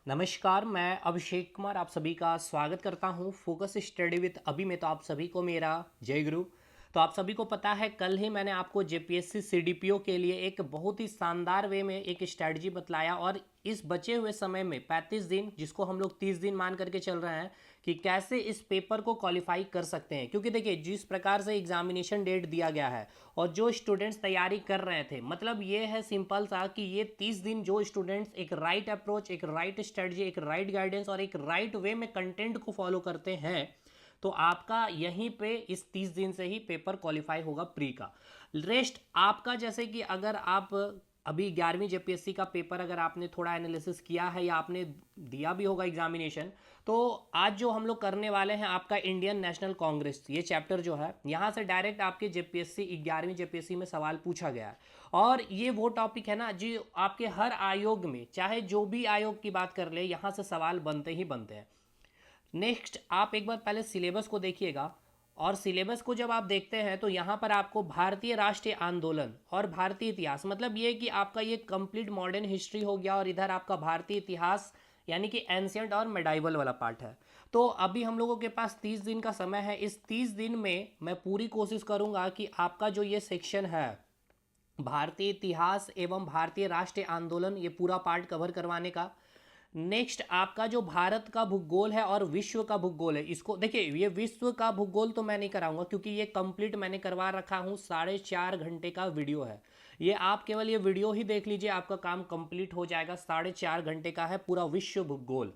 नमस्कार, मैं अभिषेक कुमार आप सभी का स्वागत करता हूं फोकस स्टडी विद अभी में। तो आप सभी को मेरा जय गुरु। तो आप सभी को पता है, कल ही मैंने आपको जेपीएससी सीडीपीओ के लिए एक बहुत ही शानदार वे में एक स्ट्रैटेजी बतलाया, और इस बचे हुए समय में 35 दिन, जिसको हम लोग 30 दिन मान करके चल रहे हैं, कि कैसे इस पेपर को क्वालिफाई कर सकते हैं। क्योंकि देखिए, जिस प्रकार से एग्जामिनेशन डेट दिया गया है और जो स्टूडेंट्स तैयारी कर रहे थे, मतलब ये है सिंपल सा कि ये 30 दिन जो स्टूडेंट्स एक राइट अप्रोच, एक राइट स्ट्रेटजी, एक राइट गाइडेंस और एक राइट वे में कंटेंट को फॉलो करते हैं, तो आपका यहीं पे इस 30 दिन से ही पेपर क्वालिफाई होगा प्री का। रेस्ट आपका, जैसे कि अगर आप अभी 11वीं जेपीएससी का पेपर अगर आपने थोड़ा एनालिसिस किया है या आपने दिया भी होगा एग्जामिनेशन, तो आज जो हम लोग करने वाले हैं आपका इंडियन नेशनल कांग्रेस, ये चैप्टर जो है यहाँ से डायरेक्ट आपके जेपीएससी 11वीं जेपीएससी में सवाल पूछा गया है। और ये वो टॉपिक है ना जी, आपके हर आयोग में, चाहे जो भी आयोग की बात कर ले, यहाँ से सवाल बनते ही बनते हैं। नेक्स्ट, आप एक बार पहले सिलेबस को देखिएगा, और सिलेबस को जब आप देखते हैं तो यहाँ पर आपको भारतीय राष्ट्रीय आंदोलन और भारतीय इतिहास, मतलब ये कि आपका ये कंप्लीट मॉडर्न हिस्ट्री हो गया, और इधर आपका भारतीय इतिहास यानी कि एंशियंट और मेडाइवल वाला पार्ट है। तो अभी हम लोगों के पास 30 दिन का समय है। इस 30 दिन में मैं पूरी कोशिश करूँगा कि आपका जो ये सेक्शन है, भारतीय इतिहास एवं भारतीय राष्ट्रीय आंदोलन, ये पूरा पार्ट कवर करवाने का। नेक्स्ट, आपका जो भारत का भूगोल है और विश्व का भूगोल है, इसको देखिए, ये विश्व का भूगोल तो मैं नहीं कराऊंगा, क्योंकि ये कंप्लीट मैंने करवा रखा हूँ, 4.5 घंटे का वीडियो है ये। आप केवल ये वीडियो ही देख लीजिए, आपका काम कंप्लीट हो जाएगा। 4.5 घंटे का है पूरा विश्व भूगोल।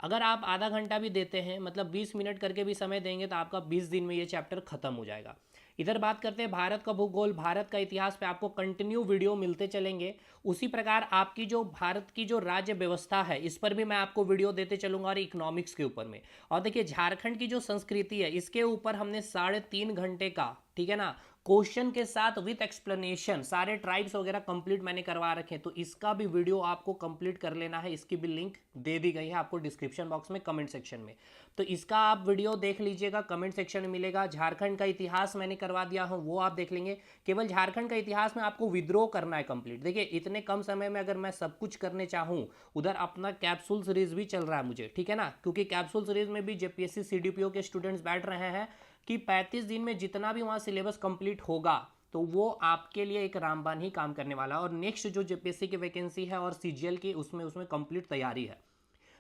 अगर आप आधा घंटा भी देते हैं, मतलब 20 मिनट करके भी समय देंगे, तो आपका 20 दिन में ये चैप्टर खत्म हो जाएगा। इधर बात करते हैं भारत का भूगोल, भारत का इतिहास पे आपको कंटिन्यू वीडियो मिलते चलेंगे। उसी प्रकार आपकी जो भारत की जो राज्य व्यवस्था है, इस पर भी मैं आपको वीडियो देते चलूंगा, और इकोनॉमिक्स के ऊपर में। और देखिए, झारखंड की जो संस्कृति है, इसके ऊपर हमने 3.5 घंटे का, ठीक है ना, क्वेश्चन के साथ विथ एक्सप्लेनेशन, सारे ट्राइब्स वगैरह कंप्लीट मैंने करवा रखे हैं। तो इसका भी वीडियो आपको कंप्लीट कर लेना है, इसकी भी लिंक दे दी गई है आपको डिस्क्रिप्शन बॉक्स में, कमेंट सेक्शन में। तो इसका आप वीडियो देख लीजिएगा, कमेंट सेक्शन में मिलेगा। झारखंड का इतिहास मैंने करवा दिया हूँ, वो आप देख लेंगे। केवल झारखंड का इतिहास में आपको विद्रोह करना है कंप्लीट। देखिए, इतने कम समय में अगर मैं सब कुछ करने चाहूँ, उधर अपना कैप्सूल सीरीज भी चल रहा है मुझे, ठीक है ना, क्योंकि कैप्सूल सीरीज में भी जेपीएससी सीडीपीओ के स्टूडेंट्स बैठ रहे हैं कि 35 दिन में जितना भी वहाँ सिलेबस कंप्लीट होगा, तो वो आपके लिए एक रामबाण ही काम करने वाला है। और नेक्स्ट जो जेपीएससी की वैकेंसी है और सीजीएल की, उसमें उसमें कंप्लीट तैयारी है।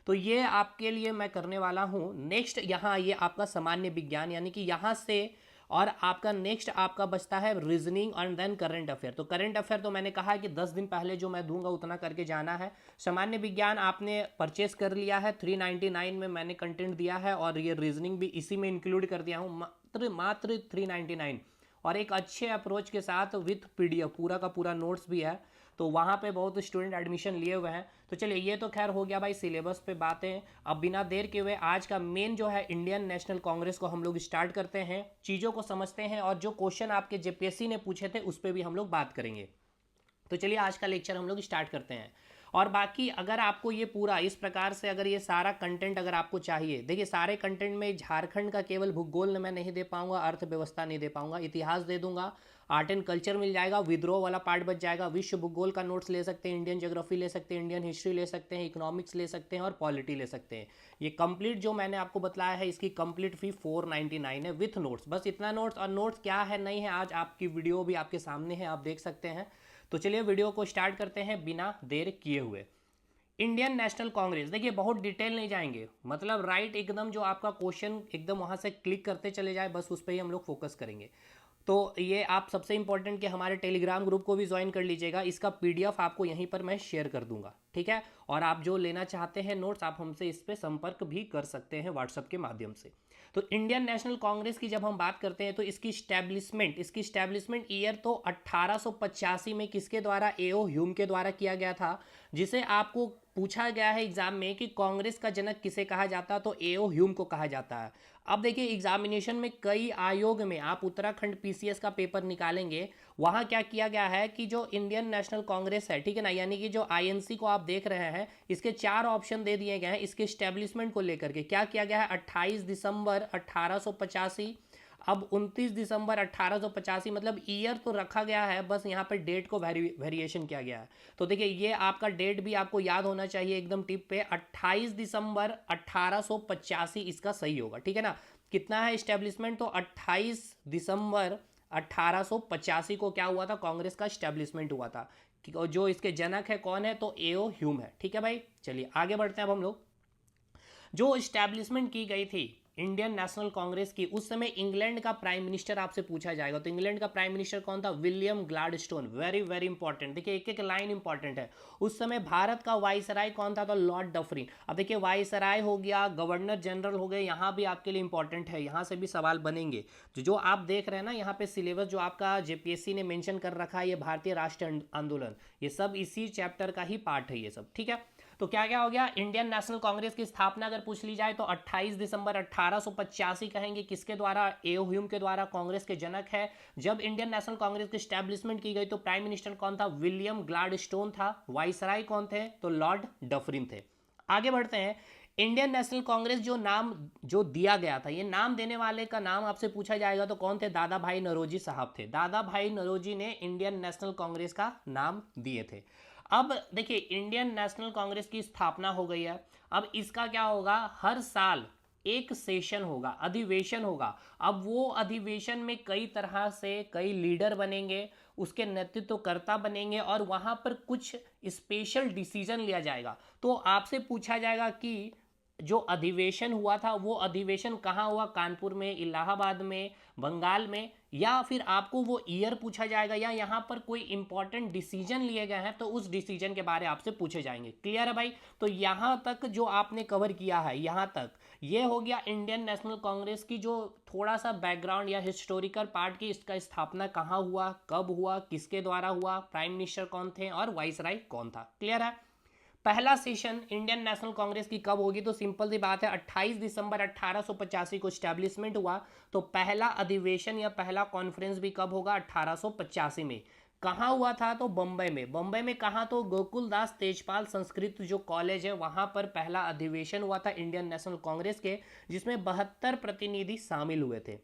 तो ये आपके लिए मैं करने वाला हूँ। नेक्स्ट यहाँ ये आपका सामान्य विज्ञान, यानी कि यहाँ से, और आपका नेक्स्ट आपका बचता है reasoning and then current affair. तो करंट अफेयर तो मैंने कहा कि 10 दिन पहले जो मैं दूंगा उतना करके जाना है। सामान्य विज्ञान आपने परचेस कर लिया है, 399 में मैंने कंटेंट दिया है, और ये रीजनिंग भी इसी में इंक्लूड कर दिया हूँ, मात्र मात्र 399, और एक अच्छे अप्रोच के साथ विथ पीडीएफ, पूरा का पूरा नोट्स भी है। तो वहाँ पे बहुत स्टूडेंट एडमिशन लिए हुए हैं। तो चलिए, ये तो खैर हो गया भाई सिलेबस पे बातें। अब बिना देर के हुए आज का मेन जो है इंडियन नेशनल कांग्रेस को हम लोग स्टार्ट करते हैं, चीज़ों को समझते हैं, और जो क्वेश्चन आपके जेपीएससी ने पूछे थे उस पर भी हम लोग बात करेंगे। तो चलिए, आज का लेक्चर हम लोग स्टार्ट करते हैं। और बाकी अगर आपको ये पूरा इस प्रकार से, अगर ये सारा कंटेंट अगर आपको चाहिए, देखिए सारे कंटेंट में झारखंड का केवल भूगोल मैं नहीं दे पाऊंगा, अर्थव्यवस्था नहीं दे पाऊंगा, इतिहास दे दूंगा, आर्ट एंड कल्चर मिल जाएगा, विद्रोह वाला पार्ट बच जाएगा, विश्व भूगोल का नोट्स ले सकते हैं, इंडियन ज्योग्राफी ले सकते हैं, इंडियन हिस्ट्री ले सकते हैं, इकोनॉमिक्स ले सकते हैं, और पॉलिटी ले सकते हैं। ये कंप्लीट जो मैंने आपको बताया है, इसकी कंप्लीट फी 499 है विथ नोट्स। बस इतना नोट्स, और नोट्स क्या है नहीं है, आज आपकी वीडियो भी आपके सामने है, आप देख सकते हैं। तो चलिए वीडियो को स्टार्ट करते हैं बिना देर किए हुए। इंडियन नेशनल कांग्रेस, देखिए बहुत डिटेल नहीं जाएंगे, मतलब राइट एकदम जो आपका क्वेश्चन एकदम वहां से क्लिक करते चले जाए, बस उस पर ही हम लोग फोकस करेंगे। तो ये आप सबसे इंपॉर्टेंट कि हमारे टेलीग्राम ग्रुप को भी ज्वाइन कर लीजिएगा, इसका पीडीएफ आपको यहीं पर मैं शेयर कर दूंगा, ठीक है। और आप जो लेना चाहते हैं नोट्स, आप हमसे इस पर संपर्क भी कर सकते हैं व्हाट्सएप के माध्यम से। तो इंडियन नेशनल कांग्रेस की जब हम बात करते हैं, तो इसकी स्टैब्लिशमेंट ईयर तो 1885 में किसके द्वारा, एओ ह्यूम के द्वारा किया गया था, जिसे आपको पूछा गया है एग्जाम में कि कांग्रेस का जनक किसे कहा जाता है, तो एओ ह्यूम को कहा जाता है। अब देखिए, एग्जामिनेशन में कई आयोग में आप उत्तराखंड पीसीएस का पेपर निकालेंगे, वहां क्या किया गया है कि जो इंडियन नेशनल कांग्रेस है, ठीक है ना, यानी कि जो आईएनसी को आप देख रहे हैं, इसके 4 ऑप्शन दे दिए गए हैं इसके स्टैब्लिशमेंट को लेकर के। क्या किया गया है, 28 दिसंबर 1885 अब 29 दिसंबर 1885 मतलब ईयर तो रखा गया है, बस यहाँ पे डेट को वेरिएशन किया गया है। तो देखिए ये आपका डेट भी आपको याद होना चाहिए एकदम टिप पे, 28 दिसंबर 1885 इसका सही होगा, ठीक है ना। कितना है इस्टेब्लिशमेंट, तो 28 दिसंबर 1885 को क्या हुआ था, कांग्रेस का इस्टेब्लिशमेंट हुआ था। जो इसके जनक है कौन है, तो एओ ह्यूम है, ठीक है भाई। चलिए आगे बढ़ते हैं अब हम लोग। जो इस्टेब्लिशमेंट की गई थी इंडियन नेशनल कांग्रेस की, उस समय इंग्लैंड का प्राइम मिनिस्टर आपसे पूछा जाएगा, तो इंग्लैंड का प्राइम मिनिस्टर कौन था, William Gladstone. Very very important, देखिए एक एक लाइन इंपॉर्टेंट है। उस समय भारत का वाइसराय कौन था, तो लॉर्ड डफरिन। अब देखिए वाइसराय हो गया, गवर्नर जनरल हो गए, यहाँ भी आपके लिए इंपॉर्टेंट है, यहाँ से भी सवाल बनेंगे। जो आप देख रहे हैं ना यहाँ पे सिलेबस जो आपका जेपीएससी ने मेंशन कर रखा है, ये भारतीय राष्ट्रीय आंदोलन, ये सब इसी चैप्टर का ही पार्ट है ये सब, ठीक है। तो क्या क्या हो गया, इंडियन नेशनल कांग्रेस की स्थापना अगर पूछ ली जाए तो 28 दिसंबर 1885 कहेंगे, किसके द्वारा, एओ ह्यूम के द्वारा, कांग्रेस के जनक है। जब इंडियन नेशनल कांग्रेस की स्टैब्लिशमेंट की गई तो प्राइम मिनिस्टर कौन था, विलियम ग्लैडस्टोन था। वाइसराय कौन थे, तो लॉर्ड डफरिन थे। आगे बढ़ते हैं। इंडियन नेशनल कांग्रेस जो नाम जो दिया गया था, ये नाम देने वाले का नाम आपसे पूछा जाएगा तो कौन थे, दादा भाई नौरोजी साहब थे। दादा भाई नौरोजी ने इंडियन नेशनल कांग्रेस का नाम दिए थे। अब देखिए इंडियन नेशनल कांग्रेस की स्थापना हो गई है। अब इसका क्या होगा, हर साल एक सेशन होगा, अधिवेशन होगा। अब वो अधिवेशन में कई तरह से कई लीडर बनेंगे, उसके नेतृत्वकर्ता बनेंगे और वहां पर कुछ स्पेशल डिसीजन लिया जाएगा। तो आपसे पूछा जाएगा कि जो अधिवेशन हुआ था वो अधिवेशन कहाँ हुआ, कानपुर में, इलाहाबाद में, बंगाल में, या फिर आपको वो ईयर पूछा जाएगा, या यहाँ पर कोई इंपॉर्टेंट डिसीजन लिए गए हैं तो उस डिसीजन के बारे आपसे पूछे जाएंगे। क्लियर है भाई। तो यहाँ तक जो आपने कवर किया है, यहाँ तक ये हो गया इंडियन नेशनल कांग्रेस की जो थोड़ा सा बैकग्राउंड या हिस्टोरिकल पार्ट की, इसका स्थापना कहाँ हुआ, कब हुआ, किसके द्वारा हुआ, प्राइम मिनिस्टर कौन थे और वाइसराय कौन था। क्लियर है। पहला सेशन इंडियन नेशनल कांग्रेस की कब होगी, तो सिंपल सी बात है, 28 दिसंबर 1885 को स्टैब्लिशमेंट हुआ, तो पहला अधिवेशन या पहला कॉन्फ्रेंस भी कब होगा, 1885 में। कहाँ हुआ था, तो बम्बई में। बम्बई में कहाँ, तो गोकुलदास तेजपाल संस्कृत जो कॉलेज है वहाँ पर पहला अधिवेशन हुआ था इंडियन नेशनल कांग्रेस के, जिसमें 72 प्रतिनिधि शामिल हुए थे।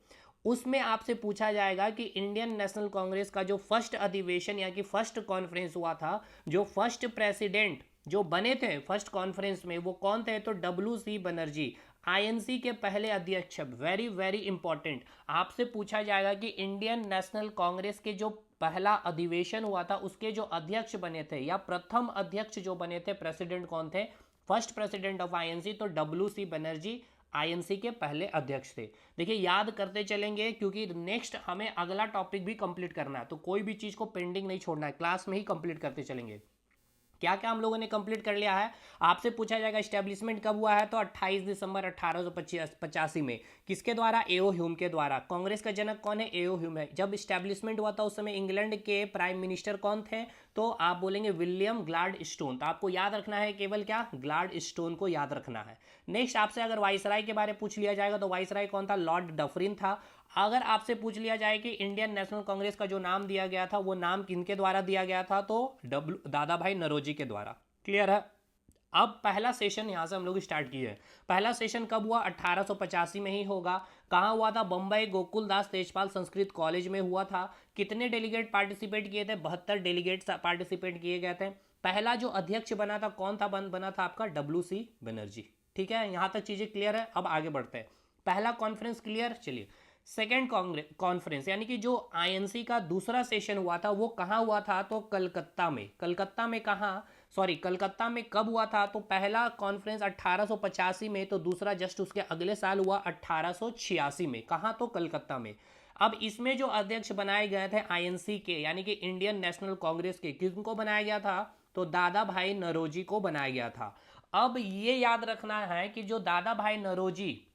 उसमें आपसे पूछा जाएगा कि इंडियन नेशनल कांग्रेस का जो फर्स्ट अधिवेशन या कि फर्स्ट कॉन्फ्रेंस हुआ था, जो फर्स्ट प्रेसिडेंट जो बने थे फर्स्ट कॉन्फ्रेंस में, वो कौन थे, तो WC बनर्जी, आईएनसी के पहले अध्यक्ष। वेरी वेरी इंपॉर्टेंट, आपसे पूछा जाएगा कि इंडियन नेशनल कांग्रेस के जो पहला अधिवेशन हुआ था उसके जो अध्यक्ष बने थे या प्रथम अध्यक्ष जो बने थे, प्रेसिडेंट कौन थे, फर्स्ट प्रेसिडेंट ऑफ आईएनसी, तो WC बनर्जी आईएनसी के पहले अध्यक्ष थे। देखिए याद करते चलेंगे क्योंकि नेक्स्ट हमें अगला टॉपिक भी कंप्लीट करना है, तो कोई भी चीज़ को पेंडिंग नहीं छोड़ना है, क्लास में ही कंप्लीट करते चलेंगे। क्या क्या हम लोगों ने कंप्लीट कर लिया है। आपसे पूछा जाएगा इस्टेब्लिशमेंट कब हुआ है, तो 28 दिसंबर 1885 में। किसके द्वारा, एओ ह्यूम के द्वारा। कांग्रेस का जनक कौन है, एओ ह्यूम है। जब इस्टेब्लिशमेंट हुआ था उस समय इंग्लैंड के प्राइम मिनिस्टर कौन थे, तो आप बोलेंगे विलियम ग्लैडस्टोन। तो आपको याद रखना है केवल क्या, ग्लैडस्टोन को याद रखना है। नेक्स्ट आपसे अगर वाइसराय के बारे में पूछ लिया जाएगा तो वाइसराय कौन था, लॉर्ड डफरिन था। अगर आपसे पूछ लिया जाए कि इंडियन नेशनल कांग्रेस का जो नाम दिया गया था वो नाम किनके द्वारा दिया गया था, तो दादा भाई नौरोजी के द्वारा। क्लियर है। अब पहला सेशन यहाँ से हम लोग स्टार्ट किए हैं। पहला सेशन कब हुआ, 1885 में ही होगा। कहाँ हुआ था, बम्बई गोकुलदास तेजपाल संस्कृत कॉलेज में हुआ था। कितने डेलीगेट पार्टिसिपेट किए थे, 72 डेलीगेट पार्टिसिपेट किए गए थे। पहला जो अध्यक्ष बना था कौन था, बना था आपका WC बनर्जी। ठीक है, यहाँ तक चीजें क्लियर है। अब आगे बढ़ते हैं। पहला कॉन्फ्रेंस क्लियर। चलिए सेकेंड कॉन्फ्रेंस यानी कि जो आईएनसी का दूसरा सेशन हुआ था वो कहाँ हुआ था, तो कलकत्ता में। कलकत्ता में कहाँ, सॉरी कलकत्ता में कब हुआ था, तो पहला कॉन्फ्रेंस 1885 में, तो दूसरा जस्ट उसके अगले साल हुआ 1886 में। कहाँ, तो कलकत्ता में। अब इसमें जो अध्यक्ष बनाए गए थे आईएनसी के यानी कि इंडियन नेशनल कांग्रेस के, किनको बनाया गया था, तो दादा भाई नौरोजी को बनाया गया था। अब ये याद रखना है कि जो दादा भाई नौरोजी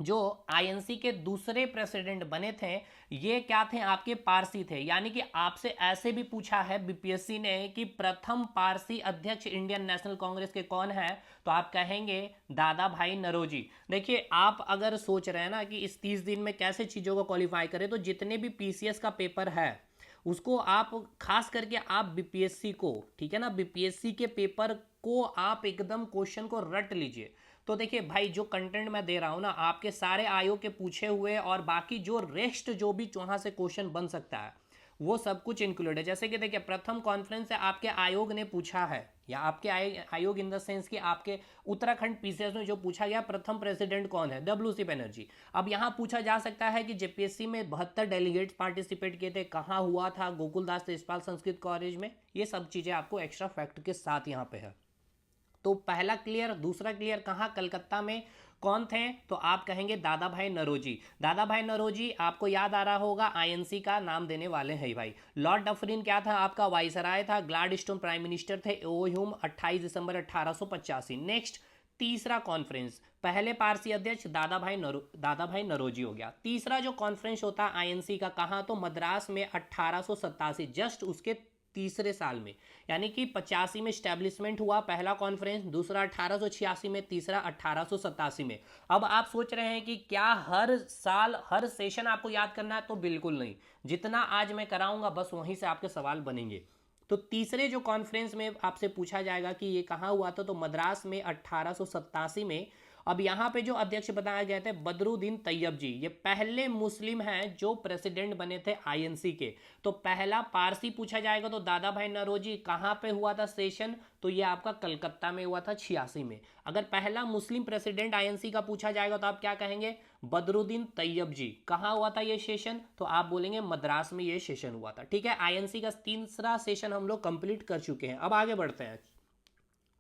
जो आईएनसी के दूसरे प्रेसिडेंट बने थे, ये क्या थे, आपके पारसी थे। यानी कि आपसे ऐसे भी पूछा है बीपीएससी ने कि प्रथम पारसी अध्यक्ष इंडियन नेशनल कांग्रेस के कौन है, तो आप कहेंगे दादा भाई नौरोजी। देखिए आप अगर सोच रहे हैं ना कि इस 30 दिन में कैसे चीज़ों को क्वालिफाई करें, तो जितने भी पीसीएस का पेपर है उसको आप खास करके आप बीपीएससी को, ठीक है ना, बीपीएससी के पेपर को आप एकदम क्वेश्चन को रट लीजिए। तो देखिए भाई, जो कंटेंट मैं दे रहा हूँ ना, आपके सारे आयोग के पूछे हुए और बाकी जो रेस्ट जो भी वहाँ से क्वेश्चन बन सकता है वो सब कुछ इंक्लूड है। जैसे कि देखिए, प्रथम कॉन्फ्रेंस से आपके आयोग ने पूछा है, या आपके आयोग इन द सेंस कि आपके उत्तराखंड पीसीएस में जो पूछा गया प्रथम प्रेसिडेंट कौन है, डब्ल्यूसी बनर्जी। अब यहाँ पूछा जा सकता है कि जेपीएससी में 72 डेलीगेट्स पार्टिसिपेट किए थे, कहाँ हुआ था, गोकुलदास तेजपाल संस्कृत कॉलेज में। ये सब चीज़ें आपको एक्स्ट्रा फैक्ट के साथ यहाँ पे है। तो पहला क्लियर। दूसरा क्लियर कहाँ, कलकत्ता में कौन थे, तो आप कहेंगे दादा भाई नरोजी। दादा भाई नरोजी आपको याद आ रहा होगा, आईएनसी का नाम देने वाले हैं भाई। लॉर्ड डफरिन क्या था, आपका वाइसराय था। ग्लाडस्टोन प्राइम मिनिस्टर थे। ओह्यूम 28 दिसंबर 1885। नेक्स्ट, तीसरा कॉन्फ्रेंस, पहले पारसी अध्यक्ष दादा भाई नरोजी हो गया। तीसरा जो कॉन्फ्रेंस होता है आईएनसी का, कहाँ, तो मद्रास में 1887, जस्ट उसके तीसरे साल में, यानी कि 85 में स्टैब्लिशमेंट हुआ पहला कॉन्फ्रेंस, दूसरा 1886 में, तीसरा 1887 में। अब आप सोच रहे हैं कि क्या हर साल हर सेशन आपको याद करना है, तो बिल्कुल नहीं। जितना आज मैं कराऊंगा बस वहीं से आपके सवाल बनेंगे। तो तीसरे जो कॉन्फ्रेंस में आपसे पूछा जाएगा कि ये कहाँ हुआ था, तो मद्रास में 1887 में। अब यहाँ पे जो अध्यक्ष बनाए गए थे बदरुद्दीन तैयब जी, ये पहले मुस्लिम हैं जो प्रेसिडेंट बने थे आईएनसी के। तो पहला पारसी पूछा जाएगा तो दादा भाई नौरोजी, कहाँ पे हुआ था सेशन, तो ये आपका कलकत्ता में हुआ था 86 में। अगर पहला मुस्लिम प्रेसिडेंट आईएनसी का पूछा जाएगा तो आप क्या कहेंगे, बदरुद्दीन तैयब जी। कहाँ हुआ था ये सेशन, तो आप बोलेंगे मद्रास में ये सेशन हुआ था। ठीक है, आईएनसी का तीसरा सेशन हम लोग कंप्लीट कर चुके हैं। अब आगे बढ़ते हैं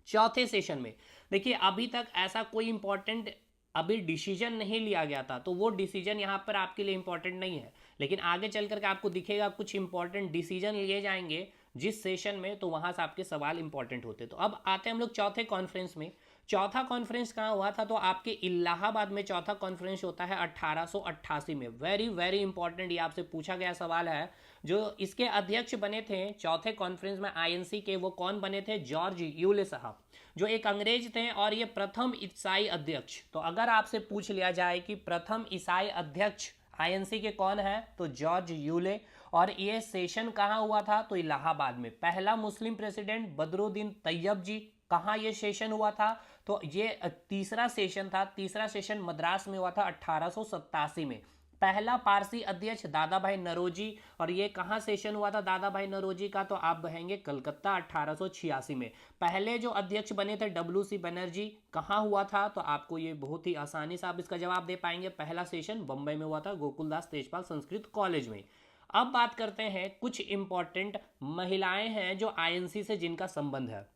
चौथे सेशन में। देखिए, अभी तक ऐसा कोई इंपॉर्टेंट अभी डिसीजन नहीं लिया गया था, तो वो डिसीजन यहाँ पर आपके लिए इंपॉर्टेंट नहीं है, लेकिन आगे चल करके आपको दिखेगा कुछ इंपॉर्टेंट डिसीजन लिए जाएंगे जिस सेशन में, तो वहाँ से आपके सवाल इंपॉर्टेंट होते। तो अब आते हैं हम लोग चौथे कॉन्फ्रेंस में। चौथा कॉन्फ्रेंस कहाँ हुआ था, तो आपके इलाहाबाद में चौथा कॉन्फ्रेंस होता है 1888 में। वेरी वेरी इंपॉर्टेंट, ये आपसे पूछा गया सवाल है। जो इसके अध्यक्ष बने थे चौथे कॉन्फ्रेंस में आईएनसी के, वो कौन बने थे, जॉर्ज यूले साहब, जो एक अंग्रेज थे और ये प्रथम ईसाई अध्यक्ष। तो अगर आपसे पूछ लिया जाए कि प्रथम ईसाई अध्यक्ष आईएनसी के कौन है, तो जॉर्ज यूले। और ये सेशन कहाँ हुआ था, तो इलाहाबाद में। पहला मुस्लिम प्रेसिडेंट बदरुद्दीन तैयब जी, कहाँ ये सेशन हुआ था, तो ये तीसरा सेशन था। तीसरा सेशन मद्रास में हुआ था 1887 में। पहला पारसी अध्यक्ष दादा भाई नरोजी, और ये कहाँ सेशन हुआ था दादा भाई नरोजी का, तो आप बहेंगे कलकत्ता 1886 में। पहले जो अध्यक्ष बने थे डब्ल्यूसी बनर्जी, कहाँ हुआ था, तो आपको ये बहुत ही आसानी से आप इसका जवाब दे पाएंगे। पहला सेशन बम्बई में हुआ था, गोकुलदास तेजपाल संस्कृत कॉलेज में। अब बात करते हैं कुछ इंपॉर्टेंट महिलाएं हैं जो आईएनसी से जिनका संबंध है।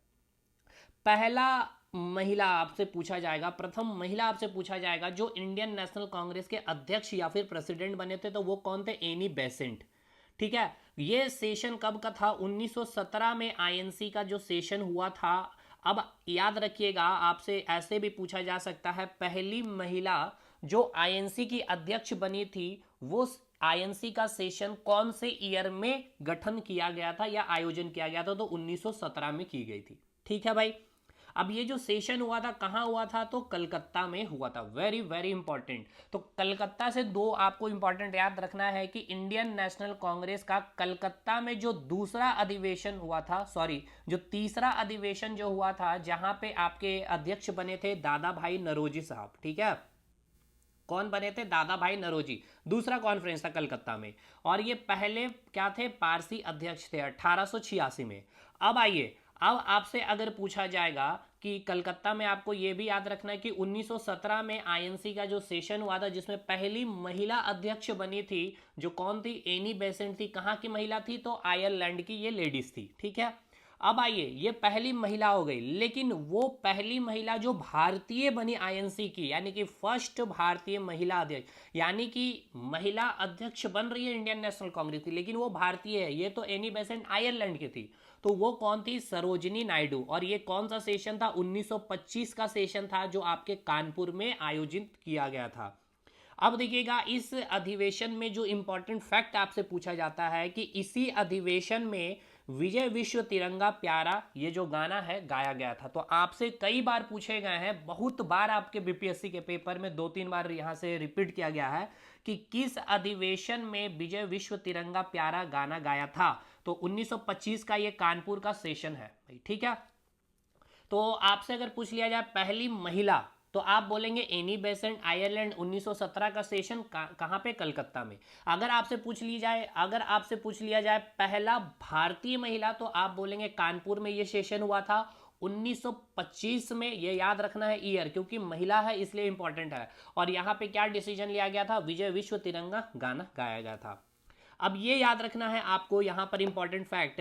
पहला महिला आपसे पूछा जाएगा, प्रथम महिला आपसे पूछा जाएगा जो इंडियन नेशनल कांग्रेस के अध्यक्ष या फिर प्रेसिडेंट बने थे, तो वो कौन थे, एनी बेसेंट। ठीक है, ये सेशन कब का था, 1917 में आईएनसी का जो सेशन हुआ था। अब याद रखिएगा, आपसे ऐसे भी पूछा जा सकता है, पहली महिला जो आईएनसी की अध्यक्ष बनी थी, वो आईएनसी का सेशन कौन से ईयर में गठन किया गया था या आयोजन किया गया था, तो 1917 में की गई थी। ठीक है भाई। अब ये जो सेशन हुआ था कहाँ हुआ था, तो कलकत्ता में हुआ था। Very very important. तो कलकत्ता से दो आपको इंपॉर्टेंट याद रखना है कि इंडियन नेशनल कांग्रेस का कलकत्ता में जो दूसरा अधिवेशन हुआ था, सॉरी, जो तीसरा अधिवेशन जो हुआ था, जहां पे आपके अध्यक्ष बने थे दादा भाई नरोजी साहब। ठीक है, कौन बने थे, दादा भाई नरोजी। दूसरा कॉन्फ्रेंस था कलकत्ता में, और ये पहले क्या थे, पारसी अध्यक्ष थे 1886 में। अब आइए, अब आपसे अगर पूछा जाएगा कि कलकत्ता में, आपको यह भी याद रखना है कि 1917 में आईएनसी का जो सेशन हुआ था, जिसमें पहली महिला अध्यक्ष बनी थी, जो कौन थी, एनी बेसेंट थी। कहाँ की महिला थी, तो आयरलैंड की ये लेडीज थी। ठीक है, अब आइए, ये पहली महिला हो गई, लेकिन वो पहली महिला जो भारतीय बनी आईएनसी की, यानी कि फर्स्ट भारतीय महिला अध्यक्ष, यानी कि महिला अध्यक्ष बन रही है इंडियन नेशनल कांग्रेस की, लेकिन वो भारतीय है। ये तो एनी बेसेंट आयरलैंड की थी, तो वो कौन थी, सरोजिनी नायडू। और ये कौन सा सेशन था, 1925 का सेशन था, जो आपके कानपुर में आयोजित किया गया था। अब देखिएगा, इस अधिवेशन में जो इंपॉर्टेंट फैक्ट आपसे पूछा जाता है कि इसी अधिवेशन में विजय विश्व तिरंगा प्यारा, ये जो गाना है, गाया गया था। तो आपसे कई बार पूछे गए हैं, बहुत बार आपके बीपीएससी के पेपर में 2-3 बार यहां से रिपीट किया गया है कि किस अधिवेशन में विजय विश्व तिरंगा प्यारा गाना गाया था। तो 1925 का ये कानपुर का सेशन है भाई। ठीक है, तो आपसे अगर पूछ लिया जाए पहली महिला, तो तो आप बोलेंगे एनी बेसेंट आयरलैंड 1917 का सेशन कहाँ पे, कलकत्ता में। अगर आपसे पूछ लिया जाए पहला भारतीय महिला, तो आप बोलेंगे कानपुर में ये सेशन हुआ था 1925 में। ये याद रखना है ईयर, क्योंकि महिला है इसलिए इंपॉर्टेंट है। और यहाँ पे क्या डिसीजन लिया गया था, विजय विश्व तिरंगा गाना गाया गया था। अब ये याद रखना है आपको, यहाँ पर इंपॉर्टेंट फैक्ट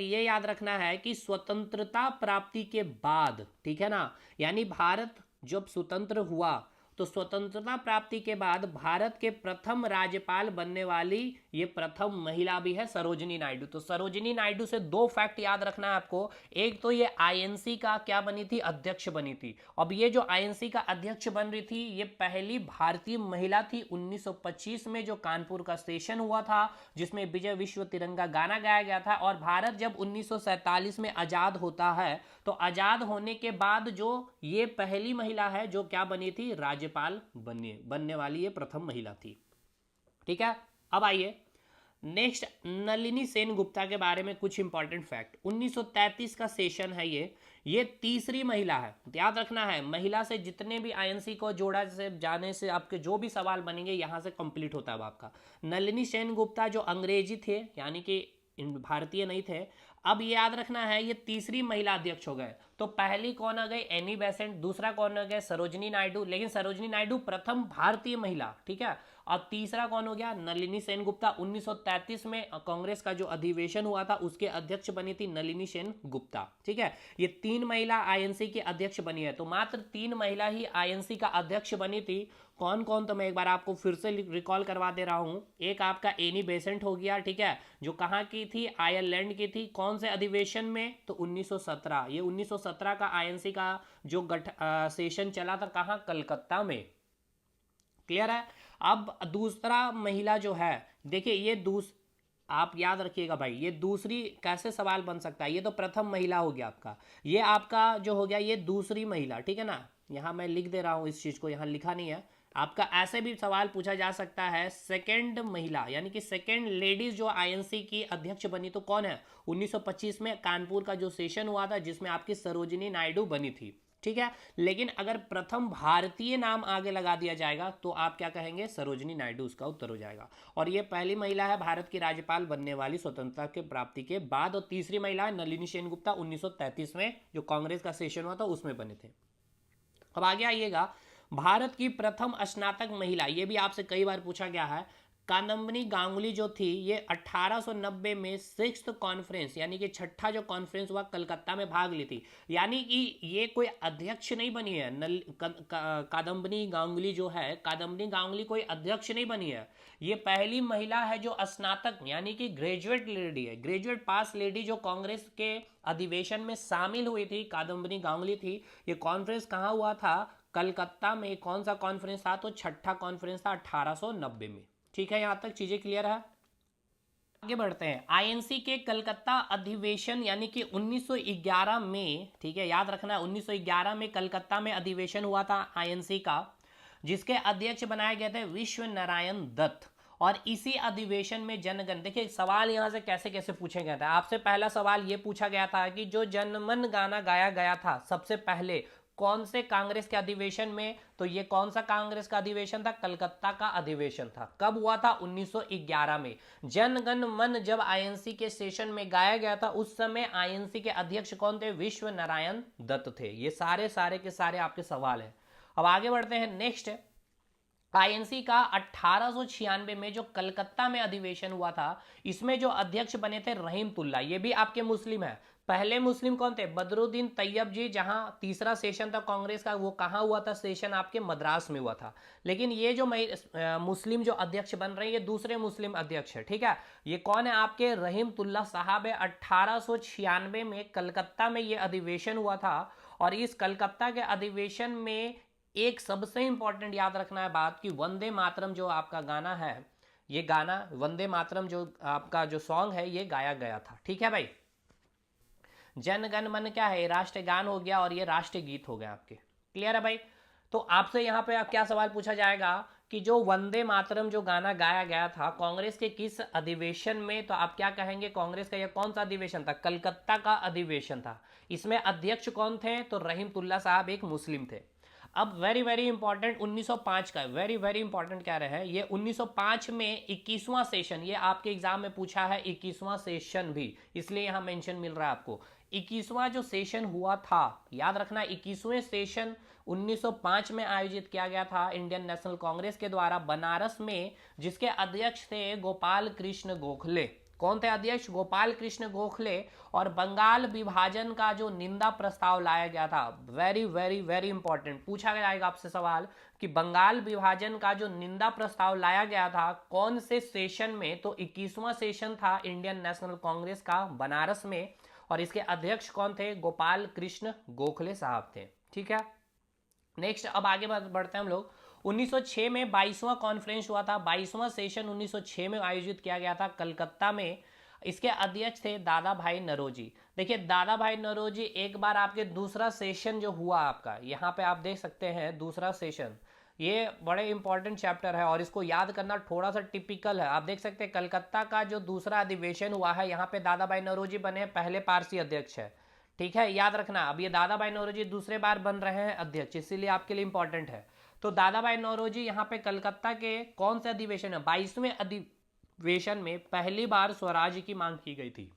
ये याद रखना है कि स्वतंत्रता प्राप्ति के बाद, ठीक है ना, यानी भारत जब स्वतंत्र हुआ तो स्वतंत्रता प्राप्ति के बाद भारत के प्रथम राज्यपाल बनने वाली ये प्रथम महिला भी है सरोजिनी नायडू। तो सरोजिनी नायडू से दो फैक्ट याद रखना है आपको। एक तो ये आईएनसी का क्या बनी थी, अध्यक्ष बनी थी। अब ये जो आईएनसी का अध्यक्ष बन रही थी, ये पहली भारतीय महिला थी। 1925 में जो कानपुर का सेशन हुआ था जिसमें विजय विश्व तिरंगा गाना गाया गया था। और भारत जब 1947 में आजाद होता है, तो आजाद होने के बाद जो ये पहली महिला है जो क्या बनी थी, राज्यपाल बनने वाली ये प्रथम महिला थी। ठीक है, अब आइए नेक्स्ट, नलिनी सेन गुप्ता के बारे में कुछ इंपॉर्टेंट फैक्ट। 1933 का सेशन है ये तीसरी महिला है। याद रखना है, महिला से जितने भी आईएनसी को जोड़ा से जाने से आपके जो भी सवाल बनेंगे यहां से कंप्लीट होता है आपका। नलिनी सेन गुप्ता जो अंग्रेजी थे, यानी कि भारतीय नहीं थे। अब ये याद रखना है ये तीसरी महिला अध्यक्ष हो गए। तो पहली कौन आ गई, एनी बेसेंट। दूसरा कौन आ गया, सरोजिनी नायडू। लेकिन सरोजिनी नायडू प्रथम भारतीय महिला, ठीक है। और तीसरा कौन हो गया, नलिनी सेन गुप्ता। 1933 में कांग्रेस का जो अधिवेशन हुआ था उसके अध्यक्ष बनी थी नलिनी सेन गुप्ता। ठीक है, ये तीन महिला आईएनसी की अध्यक्ष बनी है। तो मात्र 3 महिला ही आईएनसी का अध्यक्ष बनी थी। कौन कौन, तो मैं एक बार आपको फिर से रिकॉल करवा दे रहा हूं। एक आपका एनी बेसेंट हो गया, ठीक है, जो कहाँ की थी, आयरलैंड की थी। कौन से अधिवेशन में, तो 1917। ये 1917 का आईएनसी का जो सेशन चला था कहाँ, कलकत्ता में। क्लियर है। अब दूसरा महिला जो है, देखिए ये आप याद रखिएगा भाई, ये दूसरी कैसे सवाल बन सकता है। ये तो प्रथम महिला हो गया आपका, ये आपका जो हो गया ये दूसरी महिला, ठीक है ना। यहां मैं लिख दे रहा हूं इस चीज को, यहां लिखा नहीं है। आपका ऐसे भी सवाल पूछा जा सकता है, सेकंड महिला यानी कि सेकंड लेडीज जो आईएनसी की अध्यक्ष बनी, तो कौन है, 1925 में कानपुर का जो सेशन हुआ था जिसमें आपकी सरोजिनी नायडू बनी थी। ठीक है, लेकिन अगर प्रथम भारतीय नाम आगे लगा दिया जाएगा तो आप क्या कहेंगे, सरोजिनी नायडू उसका उत्तर हो जाएगा। और ये पहली महिला है भारत की राज्यपाल बनने वाली स्वतंत्रता के प्राप्ति के बाद। और तीसरी महिला है नलिनी सेन गुप्ता, 1933 में जो कांग्रेस का सेशन हुआ था उसमें बने थे। अब आगे आइएगा, भारत की प्रथम स्नातक महिला, ये भी आपसे कई बार पूछा गया है। कादम्बनी गांगुली जो थी, ये 1890 में 6th कॉन्फ्रेंस यानी कि छठा जो कॉन्फ्रेंस हुआ कलकत्ता में भाग ली थी। यानी कि ये कोई अध्यक्ष नहीं बनी है। कादम्बनी गांगुली जो है, कादम्बनी गांगुली कोई अध्यक्ष नहीं बनी है। ये पहली महिला है जो स्नातक यानी कि ग्रेजुएट लेडी है, ग्रेजुएट पास लेडी जो कांग्रेस के अधिवेशन में शामिल हुई थी, कादम्बनी गांगुली थी। ये कॉन्फ्रेंस कहाँ हुआ था, कलकत्ता में। कौन सा कॉन्फ्रेंस था, तो छठा कॉन्फ्रेंस था 1890 में। ठीक है, यहां तक चीजें क्लियर है। आगे बढ़ते हैं, आईएनसी के कलकत्ता अधिवेशन यानी कि 1911 में, ठीक है, याद रखना है 1911 में कलकत्ता में अधिवेशन हुआ था आईएनसी का, जिसके अध्यक्ष बनाए गए थे विश्व नारायण दत्त। और इसी अधिवेशन में जनगण, देखिए सवाल यहां से कैसे कैसे पूछे गए थे। आपसे पहला सवाल यह पूछा गया था कि जो जनमन गाना गाया गया था सबसे पहले कौन से कांग्रेस के अधिवेशन में, तो ये कौन सा कांग्रेस का अधिवेशन था, कलकत्ता का अधिवेशन था। कब हुआ था, 1911 में। जनगण मन जब आईएनसी के सेशन में गाया गया था उस समय आईएनसी के अध्यक्ष कौन थे, विश्व नारायण दत्त थे। ये सारे के सारे आपके सवाल हैं। अब आगे बढ़ते हैं, नेक्स्ट आईएनसी का 1896 में जो कलकत्ता में अधिवेशन हुआ था, इसमें जो अध्यक्ष बने थे रहीमतुल्ला, ये भी आपके मुस्लिम है। पहले मुस्लिम कौन थे, बदरुद्दीन तैयब जी। जहां तीसरा सेशन था कांग्रेस का, वो कहां हुआ था, सेशन आपके मद्रास में हुआ था। लेकिन ये जो मुस्लिम जो अध्यक्ष बन रहे हैं ये दूसरे मुस्लिम अध्यक्ष है। ठीक है, ये कौन है, आपके रहीमतुल्ला साहब है। 1896 में कलकत्ता में ये अधिवेशन हुआ था। और इस कलकत्ता के अधिवेशन में एक सबसे इंपॉर्टेंट याद रखना है बात कि वंदे मातरम जो आपका गाना है, ये गाना वंदे मातरम जो आपका जो सॉन्ग है ये गाया गया था। ठीक है भाई, जन गण मन क्या है, राष्ट्रगान हो गया और ये राष्ट्रीय गीत हो गया आपके। क्लियर है भाई। तो आपसे यहाँ पे आप क्या सवाल पूछा जाएगा कि जो वंदे मातरम जो गाना गाया गया था कांग्रेस के किस अधिवेशन में, तो आप क्या कहेंगे, कांग्रेस का यह कौन सा अधिवेशन था, कलकत्ता का अधिवेशन था। इसमें अध्यक्ष कौन थे, तो रहीमतुल्ला साहब एक मुस्लिम थे। अब वेरी वेरी इंपॉर्टेंट 1905 का वेरी वेरी इंपॉर्टेंट कह रहे हैं ये 1905 में 21वां सेशन, ये आपके एग्जाम में पूछा है 21वां सेशन भी, इसलिए यहाँ मेंशन मिल रहा है आपको। 21वां जो सेशन हुआ था, याद रखना 21वें सेशन 1905 में आयोजित किया गया था इंडियन नेशनल कांग्रेस के द्वारा बनारस में, जिसके अध्यक्ष थे गोपाल कृष्ण गोखले। कौन थे अध्यक्ष? गोपाल कृष्ण गोखले। और बंगाल विभाजन का जो निंदा प्रस्ताव लाया गया था, वेरी वेरी वेरी इंपॉर्टेंट, पूछा जाएगा आपसे सवाल कि बंगाल विभाजन का जो निंदा प्रस्ताव लाया गया था कौन से सेशन में, तो 21वां सेशन था इंडियन नेशनल कांग्रेस का बनारस में, और इसके अध्यक्ष कौन थे? गोपाल कृष्ण गोखले साहब थे। ठीक है, नेक्स्ट अब आगे बढ़ते हैं हम लोग। 1906 में 22वां कॉन्फ्रेंस हुआ था, 22वां सेशन 1906 में आयोजित किया गया था कलकत्ता में। इसके अध्यक्ष थे दादा भाई नौरोजी। देखिए दादा भाई नौरोजी एक बार आपके दूसरा सेशन जो हुआ आपका, यहाँ पे आप देख सकते हैं दूसरा सेशन, ये बड़े इंपॉर्टेंट चैप्टर है और इसको याद करना थोड़ा सा टिपिकल है। आप देख सकते हैं कलकत्ता का जो दूसरा अधिवेशन हुआ है, यहाँ पे दादा भाई नौरोजी बने पहले पारसी अध्यक्ष है। ठीक है, याद रखना अब ये दादा भाई नौरोजी दूसरे बार बन रहे हैं अध्यक्ष, इसीलिए आपके लिए इंपॉर्टेंट है। तो दादा भाई नौरोजी यहाँ पे कलकत्ता के कौन से अधिवेशन है, 22वें अधिवेशन में पहली बार स्वराज की मांग की गई थी।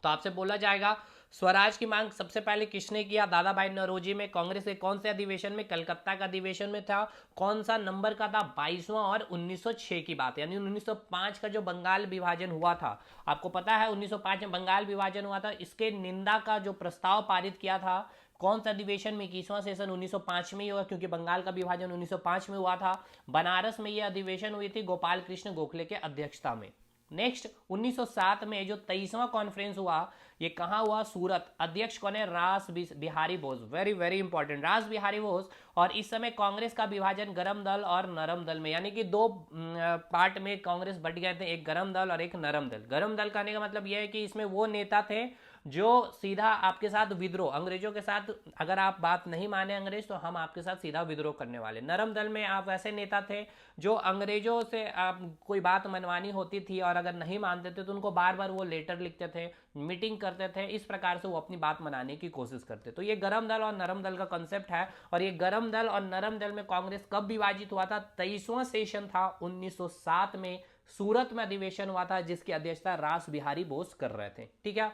तो आपसे बोला जाएगा स्वराज की मांग सबसे पहले किसने किया? दादा भाई नौरोजी में। कांग्रेस के कौन से अधिवेशन में? कलकत्ता का अधिवेशन में था। कौन सा नंबर का था? 22वां, और 1906 की बात है, यानी 1905 का जो बंगाल विभाजन हुआ था, आपको पता है 1905 में बंगाल विभाजन हुआ था, इसके निंदा का जो प्रस्ताव पारित किया था कौन सा अधिवेशन में? 21वां सेशन 1905 में ही हुआ, क्योंकि बंगाल का विभाजन 1905 में हुआ था। बनारस में यह अधिवेशन हुई थी गोपाल कृष्ण गोखले के अध्यक्षता में। नेक्स्ट 1907 में जो 23वां कॉन्फ्रेंस हुआ, ये कहाँ हुआ? सूरत। अध्यक्ष कौन है? रास Bihari Bose. Very very important, रास बिहारी बोस। और इस समय कांग्रेस का विभाजन गरम दल और नरम दल में, यानी कि दो पार्ट में कांग्रेस बट गए थे, एक गरम दल और एक नरम दल। गरम दल कहने का मतलब यह है कि इसमें वो नेता थे जो सीधा आपके साथ विद्रोह, अंग्रेजों के साथ, अगर आप बात नहीं माने अंग्रेज तो हम आपके साथ सीधा विद्रोह करने वाले। नरम दल में आप वैसे नेता थे जो अंग्रेजों से आप कोई बात मनवानी होती थी और अगर नहीं मानते थे तो उनको बार बार वो लेटर लिखते थे, मीटिंग करते थे, इस प्रकार से वो अपनी बात मनाने की कोशिश करते। तो ये गरम दल और नरम दल का कंसेप्ट है। और ये गरम दल और नरम दल में कांग्रेस कब विभाजित हुआ था? 23वां सेशन था 1907 में, सूरत में अधिवेशन हुआ था, जिसकी अध्यक्षता रास बिहारी बोस कर रहे थे। ठीक है,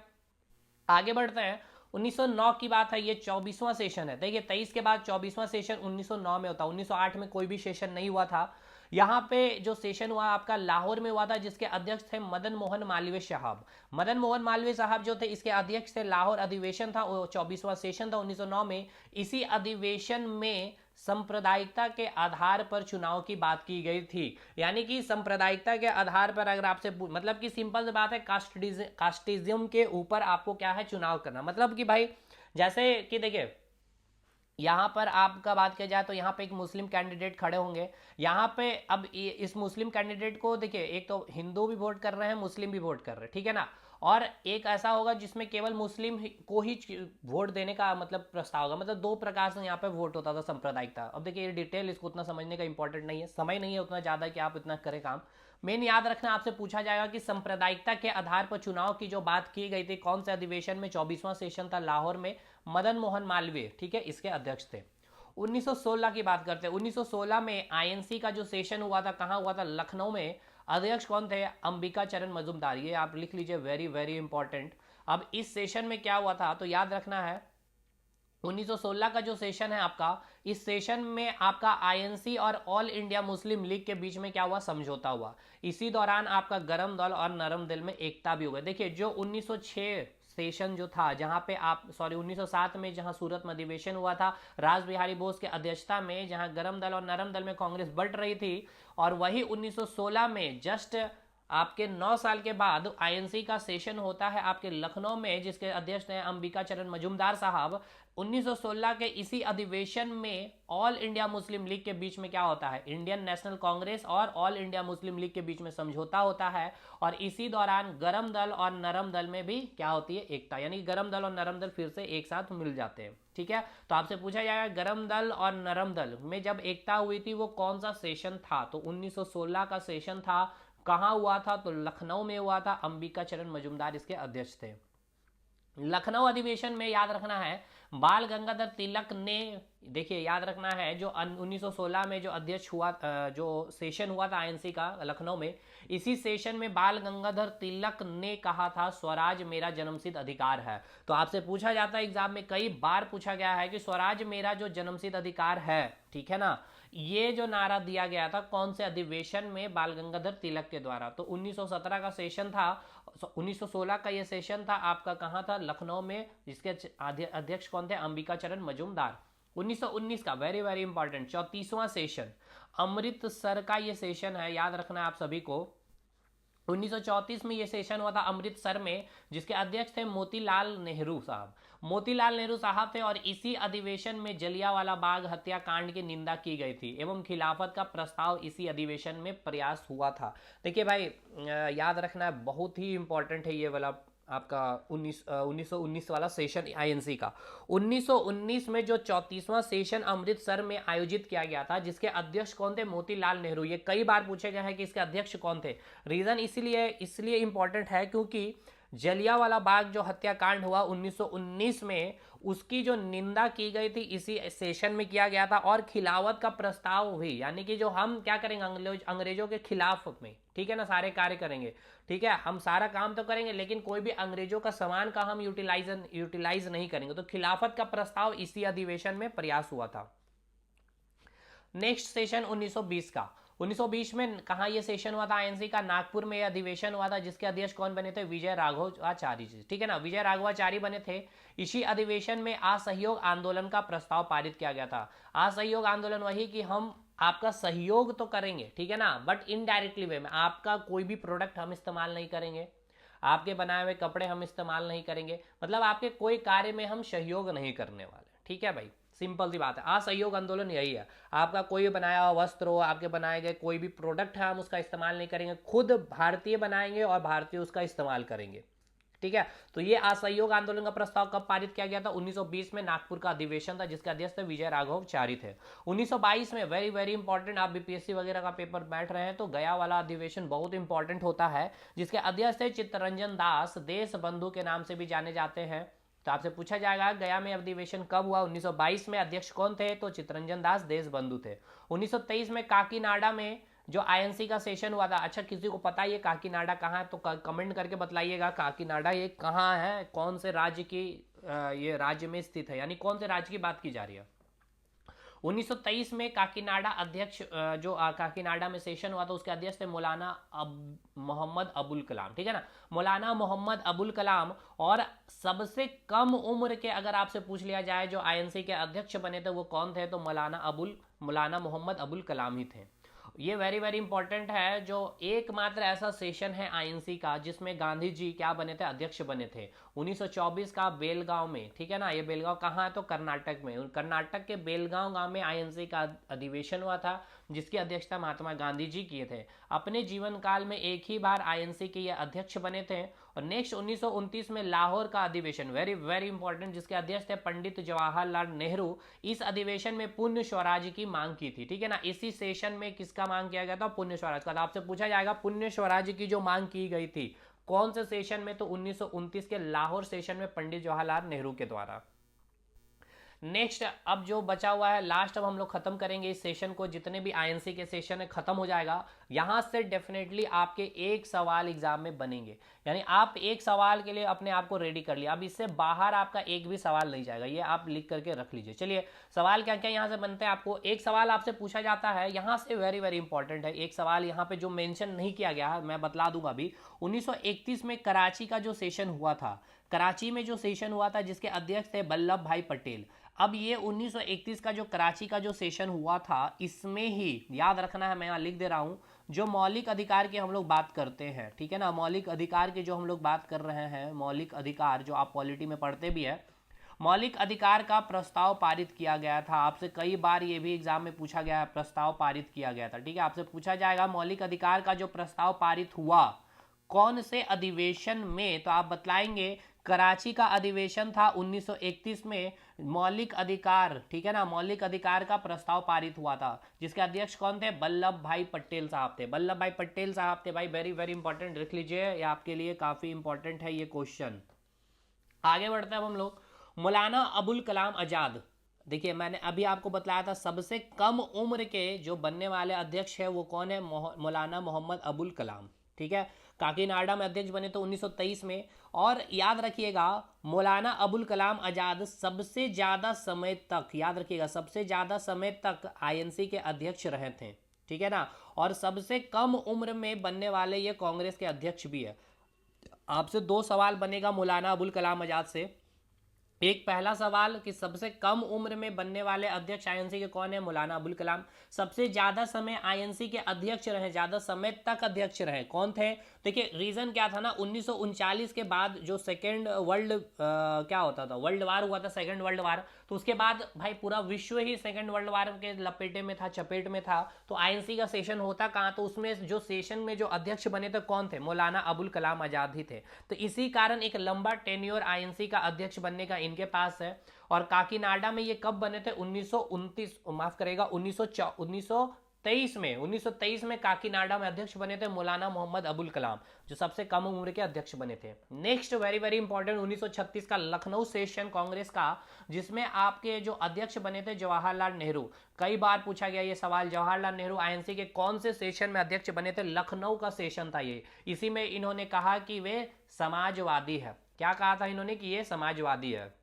आगे बढ़ते हैं। 1909 की बात है, ये 24वां सेशन है। देखिए 23 के बाद 24वां सेशन 1909 में होता, 1908 में कोई भी सेशन नहीं हुआ था। यहाँ पे जो सेशन हुआ आपका लाहौर में हुआ था, जिसके अध्यक्ष थे मदन मोहन मालवीय साहब। मदन मोहन मालवीय साहब जो थे इसके अध्यक्ष थे। लाहौर अधिवेशन था, वो 24वां सेशन था 1909 में। इसी अधिवेशन में सांप्रदायिकता के आधार पर चुनाव की बात की गई थी, यानी कि सांप्रदायिकता के आधार पर, अगर आपसे मतलब कि सिंपल सी बात है, कास्टिज्म के ऊपर आपको क्या है? चुनाव करना। मतलब कि भाई जैसे कि देखिए यहाँ पर आपका बात किया जाए तो यहाँ पे एक मुस्लिम कैंडिडेट खड़े होंगे, यहाँ पे अब इस मुस्लिम कैंडिडेट को देखिए, एक तो हिंदू भी वोट कर रहे हैं, मुस्लिम भी वोट कर रहे हैं, ठीक है ना, और एक ऐसा होगा जिसमें केवल मुस्लिम को ही वोट देने का मतलब प्रस्ताव होगा। मतलब दो प्रकार से यहाँ पे वोट होता था सांप्रदायिकता। अब देखिए ये डिटेल, इसको उतना समझने का इंपॉर्टेंट नहीं है, समय नहीं है उतना ज़्यादा कि आप इतना करें काम। मेन याद रखना, आपसे पूछा जाएगा कि सांप्रदायिकता के आधार पर चुनाव की जो बात की गई थी कौन से अधिवेशन में? 24वां सेशन था लाहौर में, मदन मोहन मालवीय, ठीक है, इसके अध्यक्ष थे। 1916 की बात करते हैं। 1916 में आईएनसी का जो सेशन हुआ था, कहाँ हुआ था? लखनऊ में। अध्यक्ष कौन थे? अंबिका चरण मजूमदार। ये आप लिख लीजिए, वेरी वेरी इंपॉर्टेंट। अब इस सेशन में क्या हुआ था तो याद रखना है, 1916 का जो सेशन है आपका, इस सेशन में आपका आईएनसी और ऑल इंडिया मुस्लिम लीग के बीच में क्या हुआ? समझौता हुआ। इसी दौरान आपका गरम दल और नरम दल में एकता भी हो गई। देखिए जो 1906 सेशन जो था, जहां पे आप 1907 में जहां सूरत में अधिवेशन हुआ था राज बिहारी बोस के अध्यक्षता में, जहां गरम दल और नरम दल में कांग्रेस बढ़ रही थी, और वही 1916 में जस्ट आपके 9 साल के बाद आईएनसी का सेशन होता है आपके लखनऊ में, जिसके अध्यक्ष हैं अंबिका चरण मजूमदार साहब। 1916 के इसी अधिवेशन में ऑल इंडिया मुस्लिम लीग के बीच में क्या होता है? इंडियन नेशनल कांग्रेस और ऑल इंडिया मुस्लिम लीग के बीच में समझौता होता है, और इसी दौरान गरम दल और नरम दल में भी क्या होती है? एकता, यानी गरम दल और नरम दल फिर से एक साथ मिल जाते हैं। ठीक है, तो आपसे पूछा जाएगा गरम दल और नरम दल में जब एकता हुई थी वो कौन सा सेशन था? तो 1916 का सेशन था। कहाँ हुआ था? तो लखनऊ में हुआ था। अंबिका चरण मजूमदार इसके अध्यक्ष थे। लखनऊ अधिवेशन में याद रखना है, बाल गंगाधर तिलक ने, देखिए याद रखना है, जो 1916 में जो अध्यक्ष हुआ, जो सेशन हुआ था आईएनसी का लखनऊ में, इसी सेशन में बाल गंगाधर तिलक ने कहा था स्वराज मेरा जन्मसिद्ध अधिकार है। तो आपसे पूछा जाता है एग्जाम में, कई बार पूछा गया है कि स्वराज मेरा जो जन्मसिद्ध अधिकार है, ठीक है ना, ये जो नारा दिया गया था कौन से अधिवेशन में, बाल गंगाधर तिलक के द्वारा। तो 1917 का सेशन था, 1916 का ये सेशन था आपका, कहाँ था, लखनऊ में, जिसके अध्यक्ष कौन थे, अंबिका चरण मजूमदार। 1919 का वेरी वेरी इंपॉर्टेंट 34वां सेशन, अमृतसर का ये सेशन है, याद रखना है आप सभी को। 1934 में ये सेशन हुआ था अमृतसर में, जिसके अध्यक्ष थे मोतीलाल नेहरू साहब। मोतीलाल नेहरू साहब थे, और इसी अधिवेशन में जलियांवाला बाग हत्याकांड की निंदा की गई थी एवं खिलाफत का प्रस्ताव इसी अधिवेशन में प्रयास हुआ था। देखिए भाई, याद रखना है, बहुत ही इंपॉर्टेंट है ये वाला आपका 1919 वाला सेशन आईएनसी का। 1919 में जो 34वां सेशन अमृतसर में आयोजित किया गया था, जिसके अध्यक्ष कौन थे, मोतीलाल नेहरू। ये कई बार पूछे गए हैं कि इसके अध्यक्ष कौन थे। रीजन इसलिए इंपॉर्टेंट है क्योंकि जलियांवाला बाग जो हत्याकांड हुआ 1919 में, उसकी जो निंदा की गई थी इसी सेशन में किया गया था, और खिलाफत का प्रस्ताव भी, यानी कि जो हम क्या करेंगे, अंग्रेजों के खिलाफ में, ठीक है ना, सारे कार्य करेंगे, ठीक है, हम सारा काम तो करेंगे लेकिन कोई भी अंग्रेजों का सामान का हम यूटिलाइज नहीं करेंगे। तो खिलाफत का प्रस्ताव इसी अधिवेशन में प्रयास हुआ था। नेक्स्ट सेशन 1920 का, 1920 में कहा यह सेशन हुआ था आईएनसी का, नागपुर में यह अधिवेशन हुआ था, जिसके अध्यक्ष कौन बने थे, विजय राघवाचारी जी, ठीक है ना, विजय राघवाचारी बने थे। इसी अधिवेशन में असहयोग आंदोलन का प्रस्ताव पारित किया गया था। असहयोग आंदोलन वही कि हम आपका सहयोग तो करेंगे, ठीक है ना, बट इनडायरेक्टली वे में, आपका कोई भी प्रोडक्ट हम इस्तेमाल नहीं करेंगे, आपके बनाए हुए कपड़े हम इस्तेमाल नहीं करेंगे, मतलब आपके कोई कार्य में हम सहयोग नहीं करने वाले, ठीक है भाई, सिंपल सी बात है। असहयोग आंदोलन यही है, आपका कोई भी बनाया हुआ वस्त्र हो, आपके बनाए गए कोई भी प्रोडक्ट है, हम उसका इस्तेमाल नहीं करेंगे, खुद भारतीय बनाएंगे और भारतीय उसका इस्तेमाल करेंगे, ठीक है। तो ये असहयोग आंदोलन का प्रस्ताव कब पारित किया गया था, 1920 में नागपुर का अधिवेशन था, जिसके अध्यक्ष थे विजय राघवाचारी थे। 1922 में वेरी वेरी इंपॉर्टेंट, आप बीपीएससी वगैरह का पेपर बैठ रहे हैं तो गया वाला अधिवेशन बहुत इंपॉर्टेंट होता है, जिसके अध्यक्ष थे चित्तरंजन दास, देश बंधु के नाम से भी जाने जाते हैं। तो आपसे पूछा जाएगा गया में अधिवेशन कब हुआ, 1922 में, अध्यक्ष कौन थे, तो चित्तरंजन दास देश बंधु थे। 1923 में काकीनाडा में जो आईएनसी का सेशन हुआ था, अच्छा किसी को पता है ये काकीनाडा कहाँ है, तो कमेंट करके बतलाइएगा काकीनाडा ये कहाँ है, कौन से राज्य की ये राज्य में स्थित है, यानी कौन से राज्य की बात की जा रही है। 1923 में काकीनाडा अध्यक्ष जो काकीनाडा में सेशन हुआ था, उसके अध्यक्ष थे मौलाना मोहम्मद अबुल कलाम, ठीक है ना, मौलाना मोहम्मद अबुल कलाम। और सबसे कम उम्र के अगर आपसे पूछ लिया जाए जो आईएनसी के अध्यक्ष बने थे वो कौन थे, तो मौलाना मोहम्मद अबुल कलाम ही थे। ये वेरी वेरी इंपॉर्टेंट है, जो एकमात्र ऐसा सेशन है आईएनसी का जिसमें गांधी जी क्या बने थे, अध्यक्ष बने थे, 1924 का बेलगांव में, ठीक है ना। ये बेलगांव कहाँ है, तो कर्नाटक में, कर्नाटक के बेलगांव गांव में आईएनसी का अधिवेशन हुआ था, जिसकी अध्यक्षता महात्मा गांधी जी किए थे। अपने जीवन काल में एक ही बार आईएनसी के ये अध्यक्ष बने थे। और नेक्स्ट 1929 में लाहौर का अधिवेशन, वेरी वेरी इंपॉर्टेंट, जिसके अध्यक्ष थे पंडित जवाहरलाल नेहरू। इस अधिवेशन में पुण्य स्वराज की मांग की थी, ठीक है ना। इसी सेशन में किसका मांग किया गया था, पुण्य स्वराज का। तो आपसे पूछा जाएगा पुण्य स्वराज की जो मांग की गई थी कौन से सेशन में, तो 1929 के लाहौर सेशन में पंडित जवाहरलाल नेहरू के द्वारा। नेक्स्ट अब जो बचा हुआ है लास्ट, अब हम लोग खत्म करेंगे इस सेशन को, जितने भी आईएनसी के सेशन है खत्म हो जाएगा। यहां से डेफिनेटली आपके एक सवाल एग्जाम में बनेंगे, यानी आप एक सवाल के लिए अपने आप को रेडी कर लिया, अब इससे बाहर आपका एक भी सवाल नहीं जाएगा, ये आप लिख करके रख लीजिए। चलिए सवाल क्या क्या यहाँ से बनते हैं, आपको एक सवाल आपसे पूछा जाता है यहाँ से, वेरी वेरी इंपॉर्टेंट है। एक सवाल यहाँ पे जो मेंशन नहीं किया गया है मैं बतला दूंगा अभी। 1931 में कराची का जो सेशन हुआ था, कराची में जो सेशन हुआ था जिसके अध्यक्ष थे वल्लभ भाई पटेल। अब ये 1931 का जो कराची का जो सेशन हुआ था, इसमें ही याद रखना है, मैं यहाँ लिख दे रहा हूँ, जो मौलिक अधिकार की हम लोग बात करते हैं, ठीक है ना, मौलिक अधिकार की जो हम लोग बात कर रहे हैं, मौलिक अधिकार जो आप पॉलिटी में पढ़ते भी है, मौलिक अधिकार का प्रस्ताव पारित किया गया था। आपसे कई बार ये भी एग्जाम में पूछा गया है, प्रस्ताव पारित किया गया था, ठीक है। आपसे पूछा जाएगा मौलिक अधिकार का जो प्रस्ताव पारित हुआ कौन से अधिवेशन में, तो आप बतलाएंगे कराची का अधिवेशन था 1931 में, मौलिक अधिकार, ठीक है ना, मौलिक अधिकार का प्रस्ताव पारित हुआ था, जिसके अध्यक्ष कौन थे, वल्लभ भाई पटेल साहब थे, वल्लभ भाई पटेल साहब थे। भाई वेरी वेरी इंपॉर्टेंट, लिख लीजिए, ये आपके लिए काफी इंपॉर्टेंट है ये क्वेश्चन। आगे बढ़ते हैं अब हम लोग मौलाना अबुल कलाम आज़ाद। देखिए मैंने अभी आपको बताया था सबसे कम उम्र के जो बनने वाले अध्यक्ष है वो कौन है, मौलाना मोहम्मद अबुल कलाम। ठीक है, काकीनाडा में अध्यक्ष बने थे 1923 में। और याद रखिएगा मौलाना अबुल कलाम आज़ाद सबसे ज़्यादा समय तक, याद रखिएगा सबसे ज़्यादा समय तक आईएनसी के अध्यक्ष रहे थे। ठीक है ना, और सबसे कम उम्र में बनने वाले ये कांग्रेस के अध्यक्ष भी है। आपसे दो सवाल बनेगा मौलाना अबुल कलाम आज़ाद से। एक पहला सवाल कि सबसे कम उम्र में बनने वाले अध्यक्ष आईएनसी के कौन है, मौलाना अबुल कलाम। सबसे ज्यादा समय आईएनसी के अध्यक्ष रहे, ज्यादा समय तक अध्यक्ष रहे, कौन थे। देखिए रीजन क्या था ना, 1939 के बाद जो सेकेंड वर्ल्ड क्या होता था, वर्ल्ड वार हुआ था, सेकेंड वर्ल्ड वार। तो उसके बाद भाई पूरा विश्व ही सेकेंड वर्ल्ड वार के लपेटे में था, चपेट में था। तो आईएनसी का सेशन होता कहाँ, तो उसमें जो सेशन में जो अध्यक्ष बने थे कौन थे, मौलाना अबुल कलाम आजाद ही थे। तो इसी कारण एक लंबा टेन्योर आईएनसी का अध्यक्ष बनने का इनके पास है। और काकीनाडा में ये कब बने थे, 1929, माफ करेगा 1923 में काकीनाडा में अध्यक्ष बने थे मौलाना मोहम्मद अबुल कलाम, जो सबसे कम उम्र के अध्यक्ष बने थे। नेक्स्ट वेरी वेरी इंपॉर्टेंट, 1936 का लखनऊ सेशन कांग्रेस का, जिसमें आपके जो अध्यक्ष बने थे जवाहरलाल नेहरू। कई बार पूछा गया ये सवाल, जवाहरलाल नेहरू आईएनसी के कौन से सेशन में अध्यक्ष बने थे, लखनऊ का सेशन था ये। इसी में इन्होंने कहा कि वे समाजवादी है। क्या कहा था इन्होंने कि ये समाजवादी है।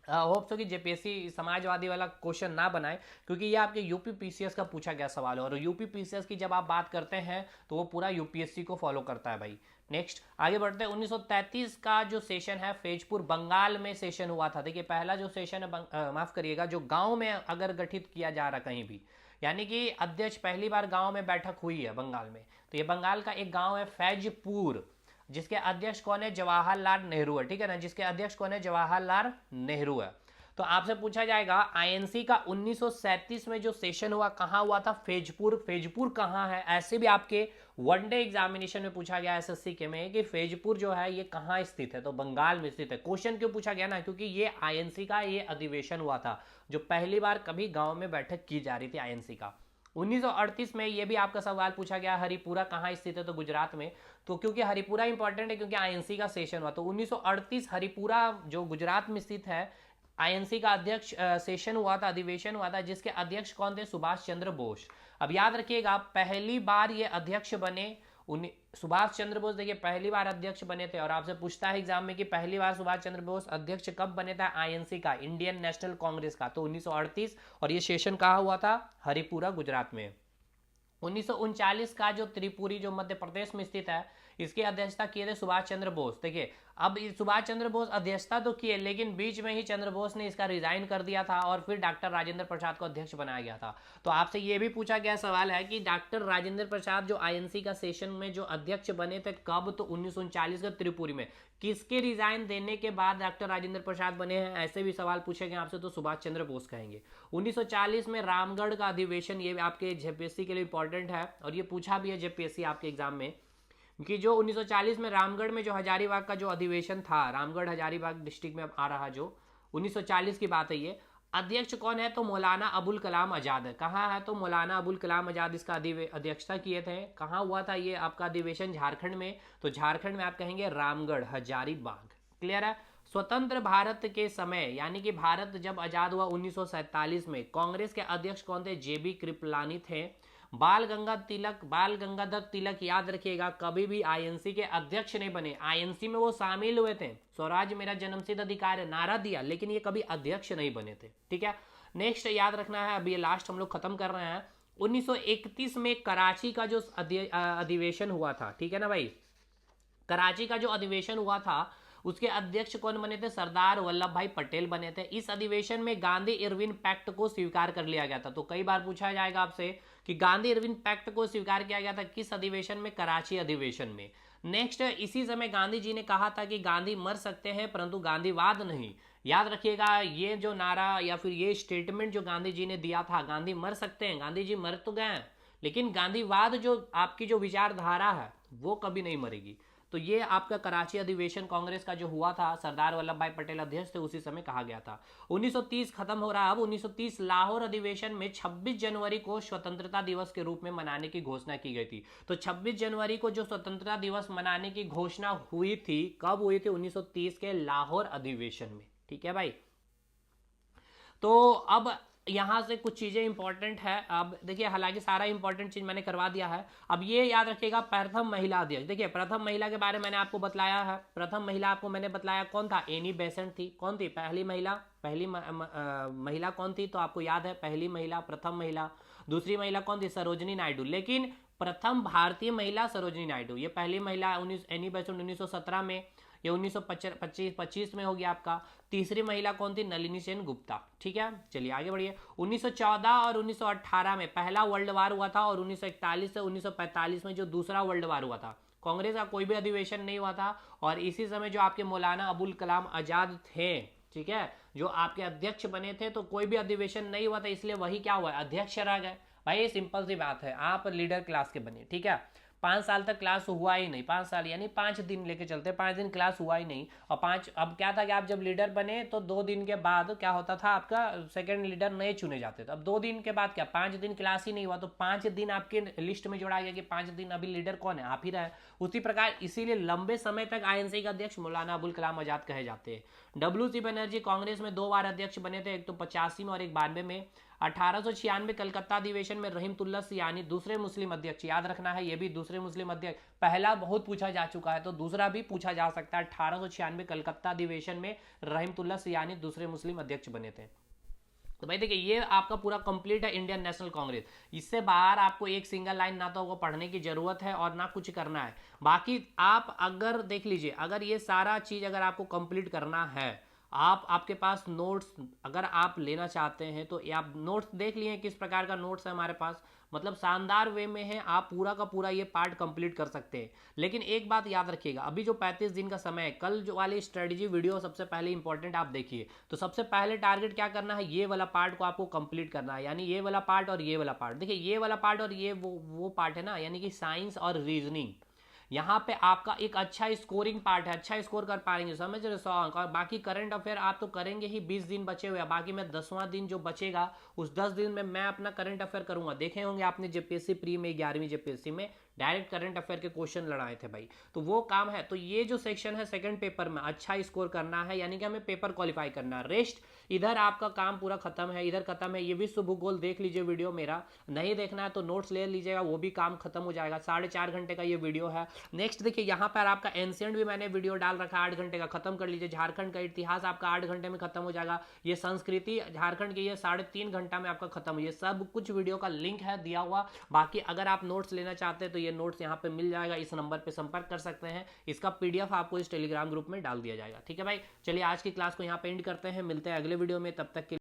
होप सो कि जेपीएससी समाजवादी वाला क्वेश्चन ना बनाए, क्योंकि ये आपके यूपी पीसीएस का पूछा गया सवाल है, और यूपी पीसीएस की जब आप बात करते हैं तो वो पूरा यूपीएससी को फॉलो करता है भाई। नेक्स्ट आगे बढ़ते हैं, 1933 का जो सेशन है फैजपुर बंगाल में सेशन हुआ था। देखिए पहला जो सेशन है, माफ करिएगा, जो गांव में अगर गठित किया जा रहा कहीं भी, यानी कि अध्यक्ष पहली बार गांव में बैठक हुई है बंगाल में, तो ये बंगाल का एक गांव है फैजपुर, जिसके अध्यक्ष कौन है, जवाहरलाल नेहरू है। ठीक है ना, जिसके अध्यक्ष कौन है, जवाहरलाल नेहरू है। तो आपसे पूछा जाएगा आईएनसी का 1937 में जो सेशन हुआ कहां हुआ था, फैजपुर। फैजपुर कहां है, ऐसे भी आपके वनडे एग्जामिनेशन में पूछा गया एसएससी के में कि फैजपुर जो है ये कहां स्थित है, तो बंगाल में स्थित है। क्वेश्चन क्यों पूछा गया ना, क्योंकि ये आईएनसी का ये अधिवेशन हुआ था जो पहली बार कभी गांव में बैठक की जा रही थी आईएनसी का। 1938 में ये भी आपका सवाल पूछा गया, हरिपुरा कहाँ स्थित है, तो गुजरात में। तो क्योंकि हरिपुरा इंपॉर्टेंट है क्योंकि आईएनसी का सेशन हुआ, तो 1938 हरिपुरा जो गुजरात में स्थित है, आईएनसी का अध्यक्ष सेशन हुआ था, अधिवेशन हुआ था, जिसके अध्यक्ष कौन थे, सुभाष चंद्र बोस। अब याद रखिएगा पहली बार ये अध्यक्ष बने सुभाष चंद्र बोस। देखिए पहली बार अध्यक्ष बने थे, और आपसे पूछता है एग्जाम में कि पहली बार सुभाष चंद्र बोस अध्यक्ष कब बने थे आईएनसी का, इंडियन नेशनल कांग्रेस का, तो 1938। और ये सेशन कहाँ हुआ था, हरिपुरा गुजरात में। 1939 का जो त्रिपुरी जो मध्य प्रदेश में स्थित है, इसकी अध्यक्षता किए थे सुभाष चंद्र बोस। देखिए अब सुभाष चंद्र बोस अध्यक्षता तो किए, लेकिन बीच में ही चंद्र बोस ने इसका रिजाइन कर दिया था, और फिर डॉक्टर राजेंद्र प्रसाद को अध्यक्ष बनाया गया था। तो आपसे ये भी पूछा गया सवाल है कि डॉक्टर राजेंद्र प्रसाद जो आईएनसी का सेशन में जो अध्यक्ष बने थे कब, तो 1939 का त्रिपुरी में। किसके रिजाइन देने के बाद डॉक्टर राजेंद्र प्रसाद बने हैं, ऐसे भी सवाल पूछे गए आपसे, तो सुभाष चंद्र बोस कहेंगे। 1940 में रामगढ़ का अधिवेशन, ये आपके जेपीएससी के लिए इंपॉर्टेंट है, और ये पूछा भी है जेपीएससी आपके एग्जाम में कि जो 1940 में रामगढ़ में जो हजारीबाग का जो अधिवेशन था, रामगढ़ हजारीबाग डिस्ट्रिक्ट में आ रहा, जो 1940 की बात है ये, अध्यक्ष कौन है, तो मौलाना अबुल कलाम आजाद है। कहाँ है, तो मौलाना अबुल कलाम आजाद इसका अध्यक्षता किए थे। कहाँ हुआ था ये आपका अधिवेशन, झारखंड में। तो झारखंड में आप कहेंगे रामगढ़ हजारीबाग। क्लियर है। स्वतंत्र भारत के समय, यानी कि भारत जब आजाद हुआ 1947 में, कांग्रेस के अध्यक्ष कौन थे, जेबी कृपलानी थे। बाल गंगाधर तिलक याद रखिएगा कभी भी आईएनसी के अध्यक्ष नहीं बने। आईएनसी में वो शामिल हुए थे, स्वराज मेरा जन्मसिद्ध अधिकार है नारा दिया, लेकिन ये कभी अध्यक्ष नहीं बने थे। ठीक है, नेक्स्ट याद रखना है, अभी ये लास्ट हम लोग खत्म कर रहे हैं। 1931 में कराची का जो अधिवेशन हुआ था, ठीक है ना भाई, कराची का जो अधिवेशन हुआ था उसके अध्यक्ष कौन बने थे, सरदार वल्लभ भाई पटेल बने थे। इस अधिवेशन में गांधी इरविन पैक्ट को स्वीकार कर लिया गया था। तो कई बार पूछा जाएगा आपसे कि गांधी इरविन पैक्ट को स्वीकार किया गया था किस अधिवेशन में, कराची अधिवेशन में। नेक्स्ट, इसी समय गांधी जी ने कहा था कि गांधी मर सकते हैं परंतु गांधीवाद नहीं। याद रखिएगा ये जो नारा या फिर ये स्टेटमेंट जो गांधी जी ने दिया था, गांधी मर सकते हैं, गांधी जी मर तो गए हैं, लेकिन गांधीवाद जो आपकी जो विचारधारा है वो कभी नहीं मरेगी। तो ये आपका कराची अधिवेशन कांग्रेस का जो हुआ था, सरदार वल्लभ भाई पटेल अध्यक्ष थे, उसी समय कहा गया था। 1930 खत्म हो रहा। अब 1930 लाहौर अधिवेशन में 26 जनवरी को स्वतंत्रता दिवस के रूप में मनाने की घोषणा की गई थी। तो 26 जनवरी को जो स्वतंत्रता दिवस मनाने की घोषणा हुई थी, कब हुई थी, 1930 के लाहौर अधिवेशन में। ठीक है भाई। तो अब यहाँ से कुछ चीज़ें इंपॉर्टेंट है। अब देखिए हालांकि सारा इंपॉर्टेंट चीज़ मैंने करवा दिया है। अब ये याद रखिएगा प्रथम महिला अध्यक्ष। देखिए प्रथम महिला के बारे में मैंने आपको बतलाया है। प्रथम महिला आपको मैंने बतलाया कौन था, एनी बेसेंट थी। कौन थी पहली महिला, महिला कौन थी, तो आपको याद है पहली महिला, प्रथम महिला। दूसरी महिला कौन थी, सरोजनी नायडू। लेकिन प्रथम भारतीय महिला सरोजनी नायडू, ये पहली महिला एनी बेसेंट 1917 में, ये 1925 में हो गया आपका। तीसरी महिला कौन थी, नलिनी सेन गुप्ता। ठीक है, चलिए आगे बढ़िए। 1914 और 1918 में पहला वर्ल्ड वार हुआ था, और 1941 से 1945 में जो दूसरा वर्ल्ड वार हुआ था, कांग्रेस का कोई भी अधिवेशन नहीं हुआ था। और इसी समय जो आपके मौलाना अबुल कलाम आजाद थे, ठीक है, जो आपके अध्यक्ष बने थे, तो कोई भी अधिवेशन नहीं हुआ था, इसलिए वही क्या हुआ, अध्यक्ष रह गए। भाई ये सिंपल सी बात है, आप लीडर क्लास के बने, ठीक है। 5 साल तक क्लास हुआ ही नहीं, 5 साल यानी 5 दिन लेके चलते, 5 दिन क्लास हुआ ही नहीं। और 5, अब क्या था कि आप जब लीडर बने तो 2 दिन के बाद क्या होता था, आपका सेकंड लीडर नए चुने जाते थे। अब 2 दिन के बाद क्या, 5 दिन क्लास ही नहीं हुआ, तो 5 दिन आपके लिस्ट में जोड़ा गया कि 5 दिन अभी लीडर कौन है, आप ही रहे। उसी प्रकार इसीलिए लंबे समय तक आईएनसी का अध्यक्ष मौलाना अबुल कलाम आजाद कहे जाते हैं। डब्ल्यू.सी. बनर्जी कांग्रेस में 2 बार अध्यक्ष बने थे, एक तो 85 में और एक 92 में। 1896 कलकत्ता अधिवेशन में रहीमतुल्लाह सियानी दूसरे मुस्लिम अध्यक्ष, याद रखना है ये भी दूसरे मुस्लिम अध्यक्ष, पहला बहुत पूछा जा चुका है तो दूसरा भी पूछा जा सकता है। 1896 कलकत्ता अधिवेशन में रहीमतुल्लाह सियानी दूसरे मुस्लिम अध्यक्ष बने थे। तो भाई देखिए ये आपका पूरा कंप्लीट है इंडियन नेशनल कांग्रेस। इससे बाहर आपको एक सिंगल लाइन ना तो वो पढ़ने की जरूरत है और ना कुछ करना है। बाकी आप अगर देख लीजिए, अगर ये सारा चीज अगर आपको कंप्लीट करना है, आपके पास नोट्स अगर आप लेना चाहते हैं तो ये आप नोट्स देख लिए किस प्रकार का नोट्स है हमारे पास, मतलब शानदार वे में है, आप पूरा का पूरा ये पार्ट कंप्लीट कर सकते हैं। लेकिन एक बात याद रखिएगा, अभी जो 35 दिन का समय है, कल जो वाली स्ट्रेटजी वीडियो सबसे पहले इंपॉर्टेंट आप देखिए। तो सबसे पहले टारगेट क्या करना है, ये वाला पार्ट को आपको कंप्लीट करना है, यानी ये वाला पार्ट और ये वाला पार्ट। देखिए ये वाला पार्ट और ये वो पार्ट है ना, यानी कि साइंस और रीजनिंग। यहाँ पे आपका एक अच्छा स्कोरिंग पार्ट है, अच्छा स्कोर कर पाएंगे, समझ रहे 100 अंक। और बाकी करंट अफेयर आप तो करेंगे ही, 20 दिन बचे हुए हैं, बाकी मैं 10वां दिन जो बचेगा उस 10 दिन में मैं अपना करंट अफेयर करूंगा। देखे होंगे आपने जेपीएससी प्री में 11वीं जेपीएससी में डायरेक्ट करंट अफेयर के क्वेश्चन लड़ाए थे भाई, तो वो काम है। तो ये जो सेक्शन है सेकंड पेपर में अच्छा स्कोर करना है, यानी कि हमें पेपर क्वालिफाई करना है। रेस्ट इधर आपका काम पूरा खत्म है, इधर खत्म है। ये विश्व भूगोल देख लीजिए वीडियो मेरा, नहीं देखना है तो नोट्स ले लीजिएगा, वो भी काम खत्म हो जाएगा। 4.5 घंटे का ये वीडियो है। नेक्स्ट देखिए यहाँ पर आपका एंशिएंट भी मैंने वीडियो डाल रखा है 8 घंटे का, खत्म कर लीजिए। झारखंड का इतिहास आपका 8 घंटे में खत्म हो जाएगा। ये संस्कृति झारखंड की ये 3.5 घंटा में आपका खत्म। ये सब कुछ वीडियो का लिंक है दिया हुआ। बाकी अगर आप नोट्स लेना चाहते हैं तो ये नोट्स यहाँ पे मिल जाएगा, इस नंबर पे संपर्क कर सकते हैं। इसका पीडीएफ आपको इस टेलीग्राम ग्रुप में डाल दिया जाएगा। ठीक है भाई, चलिए आज की क्लास को यहाँ पे एंड करते हैं, मिलते हैं अगले वीडियो में, तब तक के